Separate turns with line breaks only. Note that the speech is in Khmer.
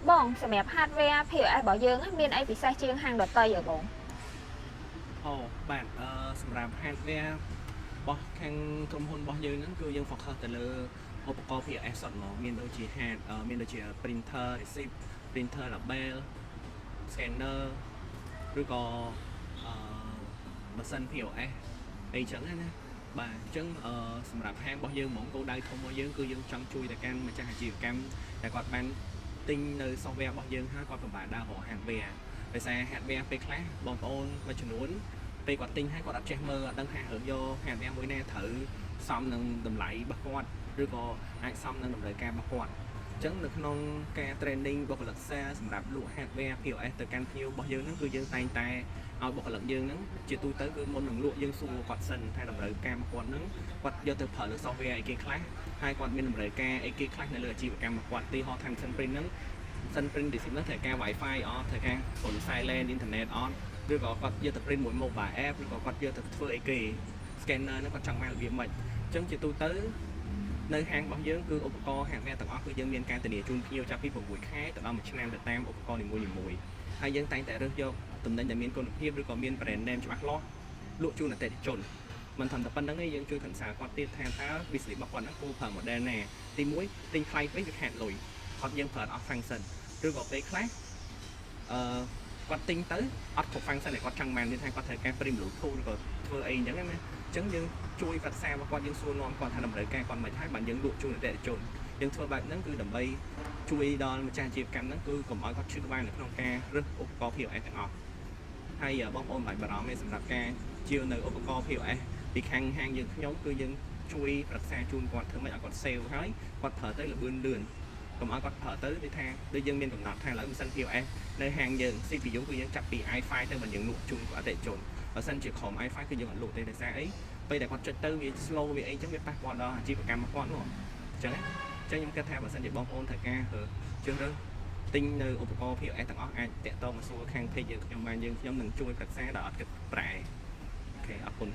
Bon, sẽ mẹp hardware hiểu ai bảo dương á, miên ai bị sai chiêng hàng đợt tây ở bóng.
អូបាទសម្រាប់ hardware របស់ខាងក្រុមហ៊ុនរបស់យើងហ្នឹងគឺយើង focus ទៅលើឧបករណ៍ PLS សុទ្ធហ្មងមានដូចជាមានដូចជា printer receipt printer label scanner ឬក៏ម៉ាស៊ីន PLS អីចឹងណាបាទអញ្ចឹងសម្រាប់ហាងរបស់យើងហ្មងគោលដៅធំរបស់យើងគឺយើងចង់ជួយទៅកាន់ម្ចាស់អាជីវកម្មដែលគាត់បានទិញនៅ software របស់យើងហើយគាត់ពិបាកដើររក hardware ដោយសារ hardware ពេលខ្លះបងប្អូនមួយចំនួនពេលគាត់ទិញហើយគាត់អត់ចេះមើលអត់ដឹងថារឿងយក hardware មួយណាត្រូវសមនឹងតម្លៃរបស់គាត់ឬក៏អាចសមនឹងតម្រូវការរបស់គាត់អញ្ចឹងនៅក្នុងការ training បុគ្គលិក sales សម្រាប់លក់ hardware POS ទៅកាន់ភ្ញៀវរបស់យើងហ្នឹងគឺយើងតែងតែឲ្យបុគ្គលិកយើងហ្នឹងជាទូទៅគឺមុននឹងលក់យើងសួរគាត់សិនថាតម្រូវការរបស់គាត់ហ្នឹងគាត់យកទៅប្រើលើ software អីគេខ្លះហើយគាត់មានតម្រូវការអីគេខ្លះនៅលើអាជីវកម្មរបស់គាត់ទីហោថា Sunprint ហ្នឹង Sunprint receipt ហ្នឹងត្រូវការ Wi-Fi អត់ត្រូវការហ្វុន silent internet អត់ឬក៏គាត់យកទៅ print មួយ mobile app ឬក៏គាត់យកទៅធ្វើអីគេ scanner ហ្នឹងគាត់ចង់បានរបៀបម៉េចអញ្ចឹងជាទូទៅនៅហាងរបស់យើងគឺឧបករណ៍ hardware ទាំងអស់គឺយើងមានការធានាជូនភ្ញៀវចាប់ពី6ខែទៅដល់1ឆ្នាំទៅតាមឧបករណ៍នីមួយៗហើយយើងតែងតែរើសយកតំណែងដែលមានគុណភាពឬក៏មាន brand name ច្បាស់លាស់លក់ជូនអតិថិជនមិនត្រឹមតែប៉ុណ្្នឹងទេយើងជួយ consult គាត់ទៀតថាតើ business របស់គាត់ហ្នឹងគួរប្រើ model ណាទី1ទិញថ្លៃពេកវាខាតលុយគាត់យើងប្រើអត់ function ឬក៏ពេលខ្លះគាត់ទិញទៅអត់គ្រប់ function ដែលគាត់ចង់បានទៀតថាគាត់ត្រូវការ print Bluetooth ឬក៏ធ្វើអីអញ្ចឹងណាអញ្ចឹងយើងជួយប្រឹក្សារបស់គាត់យើងសួរនាំគាត់ថាតម្រូវការគាត់មិនហើយបានយើងលក់ជូនអតិថិជនយើងធ្វើបែបហ្នឹងគឺដើម្បីជួយដល់ម្ចាស់អាជីវកម្មហ្នឹងគឺកុំឲ្យគាត់ឈឺក្បាលនៅក្នុងការរើសឧបករណ៍ POS ទាំងអស់ហើយបងប្អូនបាច់បារម្ភទេសម្រាប់ការជាវនៅឧបករណ៍ POS ពីខាងហាងយើងខ្ញុំគឺយើងជួយប្រឹក្សាជូនគាត់ធ្វើម៉េចឲ្យគាត់ save ហើយគាត់ប្រើទៅលឿនលឿនកុំឲ្យគាត់ប្រើទៅដូចថាដូចយើងមានកំណត់ថាឥឡូវម៉ាស៊ីន POS នៅហាងយើង CPU គឺយើងចាប់ពី i5 ទៅមិនយើងលក់ជូនគាត់អតិថិជនបើសិនជាក្រុម i5 គឺយើងអត់លក់ទេដោយសារអីពេលដែលគាត់ចុចទៅវា slow វាអីចឹងវាប៉ះពាល់ដល់អាជីវកម្មរបស់គាត់នោះអញ្ចឹងណាអញ្ចឹងខ្ញុំគិតថាបើសិនជាបងប្អូនត្រូវការជឿរើសទិញនៅឧបករណ៍ POS ទាំងអស់អាចតាក់ទងមកសួរខាង page យើងខ្ញុំបានយើងខ្ញុំនឹងជួយប្រឹក្សាដល់អត់គិតប្រាក់អូខេអរគុណ